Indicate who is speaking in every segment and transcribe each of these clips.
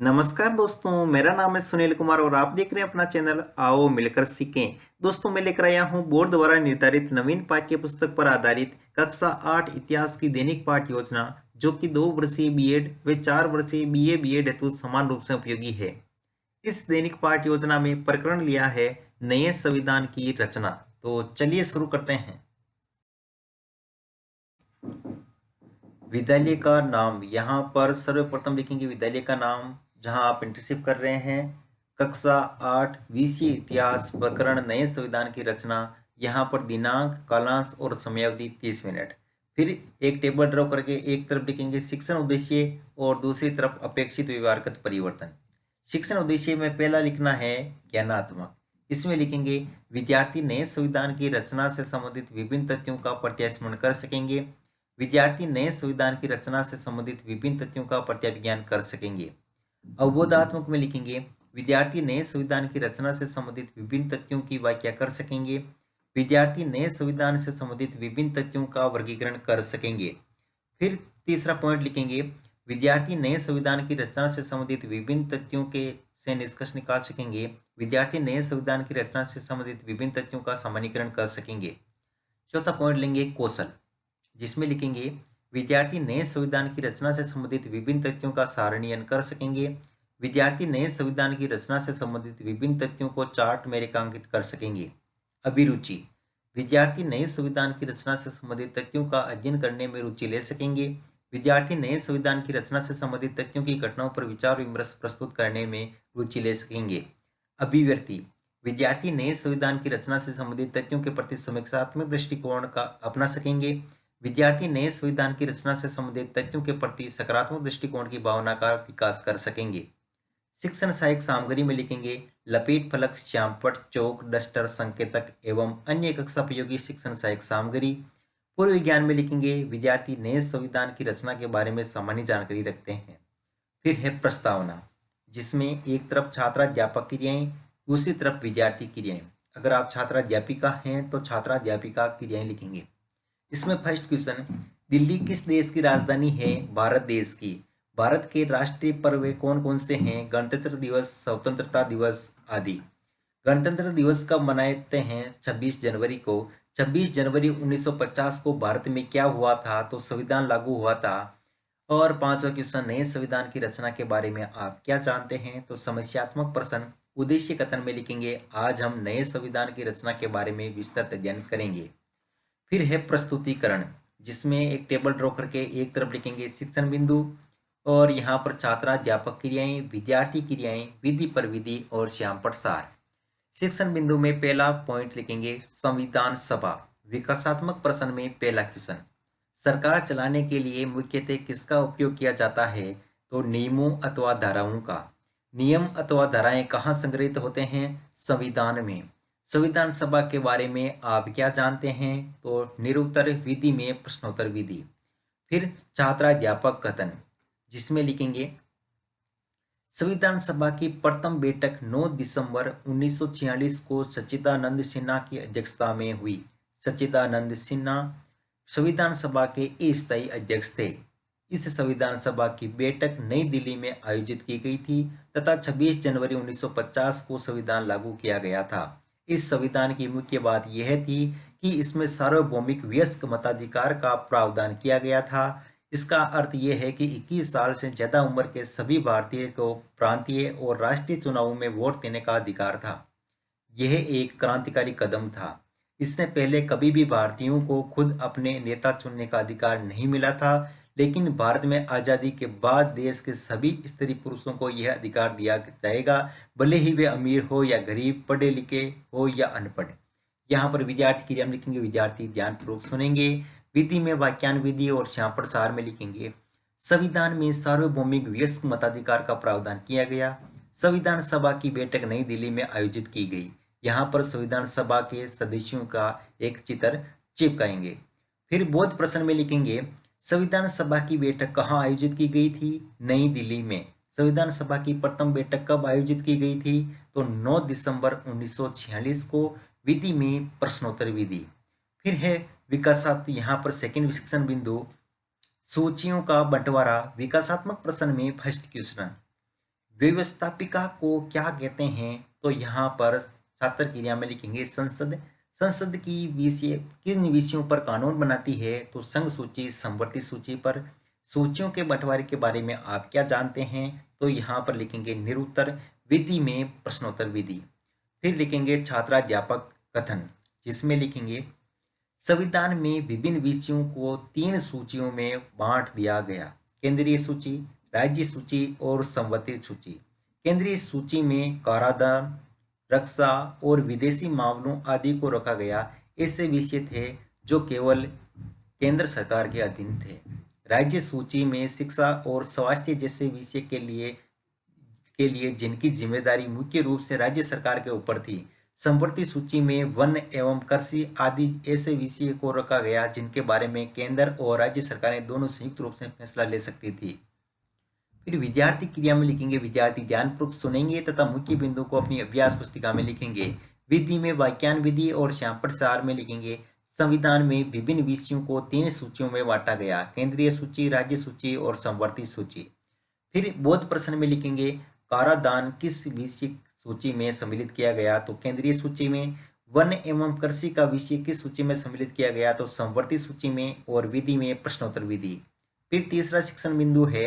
Speaker 1: नमस्कार दोस्तों, मेरा नाम है सुनील कुमार और आप देख रहे हैं अपना चैनल आओ मिलकर सीखें। दोस्तों, मैं लेकर आया हूं बोर्ड द्वारा निर्धारित नवीन पाठ्य पुस्तक पर आधारित कक्षा 8 इतिहास की दैनिक पाठ योजना, जो कि 2 वर्षीय बीएड व 4 वर्षीय बीए बीएड हेतु समान रूप से उपयोगी है। इस दैनिक पाठ योजना में प्रकरण लिया है नए संविधान की रचना। तो चलिए शुरू करते हैं। विद्यालय का नाम, यहाँ पर सर्वप्रथम लिखेंगे विद्यालय का नाम जहाँ आप इंटर्नशिप कर रहे हैं। कक्षा 8 विषय इतिहास, प्रकरण नए संविधान की रचना। यहाँ पर दिनांक, कालांश और समयावधि 30 मिनट। फिर एक टेबल ड्रॉ करके एक तरफ लिखेंगे शिक्षण उद्देश्य और दूसरी तरफ अपेक्षित व्यवहारगत परिवर्तन। शिक्षण उद्देश्य में पहला लिखना है ज्ञानात्मक। इसमें लिखेंगे विद्यार्थी नए संविधान की रचना से संबंधित विभिन्न तथ्यों का प्रत्यास्मरण कर सकेंगे। विद्यार्थी नए संविधान की रचना से संबंधित विभिन्न तथ्यों का प्रत्याभिज्ञान कर सकेंगे। अवबोधात्मक में लिखेंगे विद्यार्थी नए संविधान की रचना से संबंधित विभिन्न तथ्यों की व्याख्या कर सकेंगे। विद्यार्थी नए संविधान से संबंधित विभिन्न तथ्यों का वर्गीकरण कर सकेंगे। फिर तीसरा पॉइंट लिखेंगे विद्यार्थी नए संविधान की रचना से संबंधित विभिन्न तथ्यों के से निष्कर्ष निकाल सकेंगे। विद्यार्थी नए संविधान की रचना से संबंधित विभिन्न तथ्यों का सामान्यीकरण कर सकेंगे। चौथा पॉइंट लेंगे कौशल, जिसमें लिखेंगे विद्यार्थी नए संविधान की रचना से संबंधित विभिन्न तथ्यों का सारणीयन कर सकेंगे। विद्यार्थी नए संविधान की रचना से संबंधित विभिन्न तथ्यों को चार्ट में रेखांकित कर सकेंगे। अभिरुचि, विद्यार्थी नए संविधान की रचना से संबंधित तथ्यों का अध्ययन करने में रुचि ले सकेंगे। विद्यार्थी नए संविधान की रचना से संबंधित तथ्यों की घटनाओं पर विचार विमर्श प्रस्तुत करने में रुचि ले सकेंगे। अभिव्यक्ति, विद्यार्थी नए संविधान की रचना से संबंधित तथ्यों के प्रति समीक्षात्मक दृष्टिकोण का अपना सकेंगे। विद्यार्थी नए संविधान की रचना से संबंधित तथ्यों के प्रति सकारात्मक दृष्टिकोण की भावना का विकास कर सकेंगे। शिक्षण सहायक सामग्री में लिखेंगे लपेट फलक, श्यामपट्ट, चौक, डस्टर, संकेतक एवं अन्य कक्षा उपयोगी शिक्षण सहायक सामग्री। पूर्व विज्ञान में लिखेंगे विद्यार्थी नए संविधान की रचना के बारे में सामान्य जानकारी रखते हैं। फिर है प्रस्तावना, जिसमें एक तरफ छात्राध्यापक क्रियाएं, दूसरी तरफ विद्यार्थी क्रियाएं। अगर आप छात्राध्यापिका हैं तो छात्राध्यापिका क्रियाएं लिखेंगे। इसमें फर्स्ट क्वेश्चन, दिल्ली किस देश की राजधानी है? भारत देश की। भारत के राष्ट्रीय पर्व कौन कौन से हैं? गणतंत्र दिवस, स्वतंत्रता दिवस आदि। गणतंत्र दिवस कब मनाते हैं? 26 जनवरी को। 26 जनवरी 1950 को भारत में क्या हुआ था? तो संविधान लागू हुआ था। और पांचवा क्वेश्चन, नए संविधान की रचना के बारे में आप क्या जानते हैं? तो समस्यात्मक प्रश्न उद्देश्य कथन में लिखेंगे आज हम नए संविधान की रचना के बारे में विस्तृत अध्ययन करेंगे। फिर है प्रस्तुतिकरण, जिसमें एक टेबल ड्रॉ करके एक तरफ लिखेंगे शिक्षण बिंदु और यहाँ पर छात्राध्यापक क्रियाएं, विद्यार्थी क्रियाएं, विधि पर विधि और श्यामपट्ट सार। शिक्षण बिंदु में पहला पॉइंट लिखेंगे संविधान सभा। विकासात्मक प्रश्न में पहला क्वेश्चन, सरकार चलाने के लिए मुख्यतः किसका उपयोग किया जाता है? तो नियमों अथवा धाराओं का। नियम अथवा धाराएं कहाँ संग्रहित होते हैं? संविधान में। संविधान सभा के बारे में आप क्या जानते हैं? तो निरुत्तर विधि में प्रश्नोत्तर विधि। फिर छात्राध्यापक कथन, जिसमें लिखेंगे संविधान सभा की प्रथम बैठक 9 दिसंबर 1946 को सच्चिदानंद सिन्हा की अध्यक्षता में हुई। सच्चिदानंद सिन्हा संविधान सभा के अस्थायी अध्यक्ष थे। इस संविधान सभा की बैठक नई दिल्ली में आयोजित की गई थी तथा 26 जनवरी 1950 को संविधान लागू किया गया था। इस संविधान की मुख्य बात यह थी कि इसमें सार्वभौमिक वयस्क मताधिकार का प्रावधान किया गया था। इसका अर्थ यह है कि 21 साल से ज्यादा उम्र के सभी भारतीय को प्रांतीय और राष्ट्रीय चुनावों में वोट देने का अधिकार था। यह एक क्रांतिकारी कदम था। इससे पहले कभी भी भारतीयों को खुद अपने नेता चुनने का अधिकार नहीं मिला था, लेकिन भारत में आज़ादी के बाद देश के सभी स्त्री पुरुषों को यह अधिकार दिया जाएगा, भले ही वे अमीर हो या गरीब, पढ़े लिखे हो या अनपढ़। यहाँ पर विद्यार्थी क्रिया में लिखेंगे विद्यार्थी ध्यानपूर्वक सुनेंगे। विधि में वाक्यान विधि और श्यामपट्ट सार में लिखेंगे संविधान में सार्वभौमिक वयस्क मताधिकार का प्रावधान किया गया। संविधान सभा की बैठक नई दिल्ली में आयोजित की गई। यहाँ पर संविधान सभा के सदस्यों का एक चित्र चिपकाएंगे। फिर बोध प्रश्न में लिखेंगे संविधान सभा की बैठक कहाँ आयोजित की गई थी? नई दिल्ली में। संविधान सभा की प्रथम बैठक कब आयोजित की गई थी? तो 9 दिसंबर 1946 को। विधि में प्रश्नोत्तर विधि। फिर है विकासात्मक, यहाँ पर सेकंड शिक्षण बिंदु सूचियों का बंटवारा। विकासात्मक प्रश्न में फर्स्ट क्वेश्चन, व्यवस्थापिका को क्या कहते हैं? तो यहाँ पर छात्र क्रिया में लिखेंगे संसद। संसद की विषय किन विषयों पर कानून बनाती है? तो संघ सूची, समवर्ती सूची पर। सूचियों के बंटवारे के बारे में आप क्या जानते हैं? तो यहाँ पर लिखेंगे निरुत्तर। विधि में प्रश्नोत्तर विधि। फिर लिखेंगे छात्राध्यापक कथन, जिसमें लिखेंगे संविधान में विभिन्न विषयों को 3 सूचियों में बांट दिया गया। केंद्रीय सूची, राज्य सूची और समवर्ती सूची। केंद्रीय सूची में कराधान, रक्षा और विदेशी मामलों आदि को रखा गया। ऐसे विषय थे जो केवल केंद्र सरकार के अधीन थे। राज्य सूची में शिक्षा और स्वास्थ्य जैसे विषय के लिए जिनकी जिम्मेदारी मुख्य रूप से राज्य सरकार के ऊपर थी। संवर्ती सूची में वन एवं कृषि आदि ऐसे विषय को रखा गया जिनके बारे में केंद्र और राज्य सरकारें दोनों संयुक्त रूप से फैसला ले सकती थी। फिर विद्यार्थी क्रिया में लिखेंगे विद्यार्थी ध्यानपूर्वक सुनेंगे तथा मुख्य बिंदु को अपनी अभ्यास पुस्तिका में लिखेंगे। विधि में वाक्यान विधि और श्यामपट सार में लिखेंगे संविधान में विभिन्न विषयों को 3 सूचियों में बांटा गया। केंद्रीय सूची, राज्य सूची और समवर्ती सूची। फिर बोध प्रश्न में लिखेंगे कराधान किस विषय सूची में सम्मिलित किया गया? तो केंद्रीय सूची में। वन एवं कृषि का विषय किस सूची में सम्मिलित किया गया? तो समवर्ती सूची में। और विधि में प्रश्नोत्तर विधि। फिर तीसरा शिक्षण बिंदु है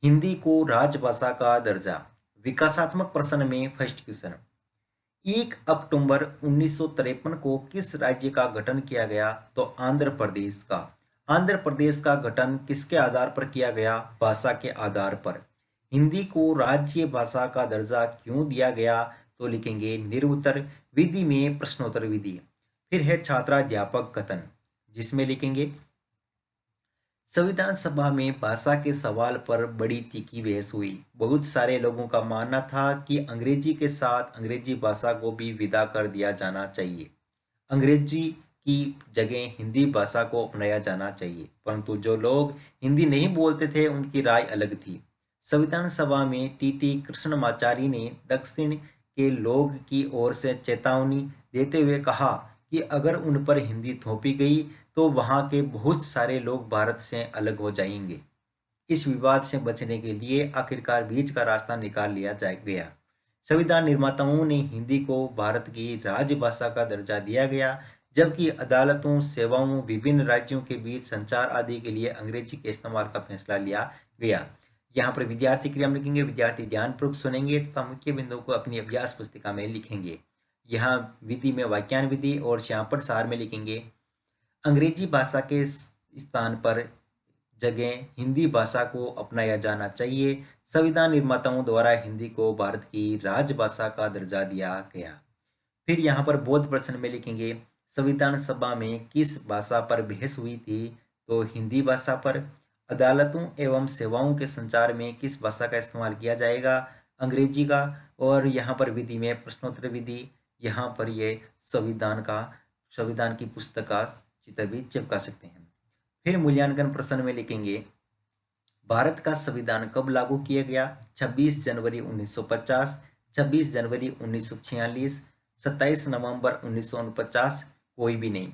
Speaker 1: हिंदी को राजभाषा का दर्जा। विकासात्मक प्रश्न में फर्स्ट क्वेश्चन, 1 अक्टूबर 1953 को किस राज्य का गठन किया गया? तो आंध्र प्रदेश का। आंध्र प्रदेश का गठन किसके आधार पर किया गया? भाषा के आधार पर। हिंदी को राज्य भाषा का दर्जा क्यों दिया गया? तो लिखेंगे निरुत्तर। विधि में प्रश्नोत्तर विधि। फिर है छात्राध्यापक कथन, जिसमें लिखेंगे संविधान सभा में भाषा के सवाल पर बड़ी तीखी बहस हुई। बहुत सारे लोगों का मानना था कि अंग्रेजी के साथ अंग्रेजी भाषा को भी विदा कर दिया जाना चाहिए। अंग्रेजी की जगह हिंदी भाषा को अपनाया जाना चाहिए, परंतु जो लोग हिंदी नहीं बोलते थे उनकी राय अलग थी। संविधान सभा में टीटी कृष्णमाचारी ने दक्षिण के लोग की ओर से चेतावनी देते हुए कहा कि अगर उन पर हिंदी थोपी गई तो वहां के बहुत सारे लोग भारत से अलग हो जाएंगे। इस विवाद से बचने के लिए आखिरकार बीच का रास्ता निकाल लिया गया। संविधान निर्माताओं ने हिंदी को भारत की राजभाषा का दर्जा दिया गया, जबकि अदालतों, सेवाओं, विभिन्न राज्यों के बीच संचार आदि के लिए अंग्रेजी के इस्तेमाल का फैसला लिया गया। यहाँ पर विद्यार्थी क्रिया में लिखेंगे विद्यार्थी ध्यानपूर्वक सुनेंगे तथा मुख्य बिंदु को अपनी अभ्यास पुस्तिका में लिखेंगे। यहाँ विधि में वाक्यान विधि और श्यामपट सार में लिखेंगे अंग्रेजी भाषा के स्थान पर जगह हिंदी भाषा को अपनाया जाना चाहिए। संविधान निर्माताओं द्वारा हिंदी को भारत की राजभाषा का दर्जा दिया गया। फिर यहाँ पर बोध प्रश्न में लिखेंगे संविधान सभा में किस भाषा पर बहस हुई थी? तो हिंदी भाषा पर। अदालतों एवं सेवाओं के संचार में किस भाषा का इस्तेमाल किया जाएगा? अंग्रेजी का। और यहाँ पर विधि में प्रश्नोत्तर विधि। यहाँ पर ये संविधान की पुस्तक का चित्र भी चिपका सकते हैं। फिर मूल्यांकन प्रश्न में लिखेंगे भारत का संविधान कब लागू किया गया? 26 जनवरी 1950, 26 जनवरी 1946, 27 नवंबर 1949, कोई भी नहीं।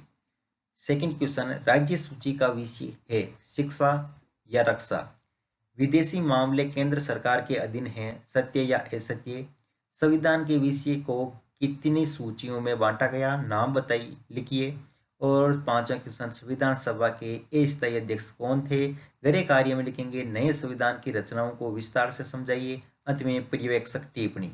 Speaker 1: सेकंड क्वेश्चन, राज्य सूची का विषय है शिक्षा या रक्षा। विदेशी मामले केंद्र सरकार के अधीन हैं, सत्य या असत्य। संविधान के विषय को कितनी सूचियों में बांटा गया? नाम बताइए, लिखिए। और पांचवा क्वेश्चन, संविधान सभा के अस्थायी अध्यक्ष कौन थे? गृह कार्य में लिखेंगे नए संविधान की रचनाओं को विस्तार से समझाइए। अंत में पर्यवेक्षक टिप्पणी।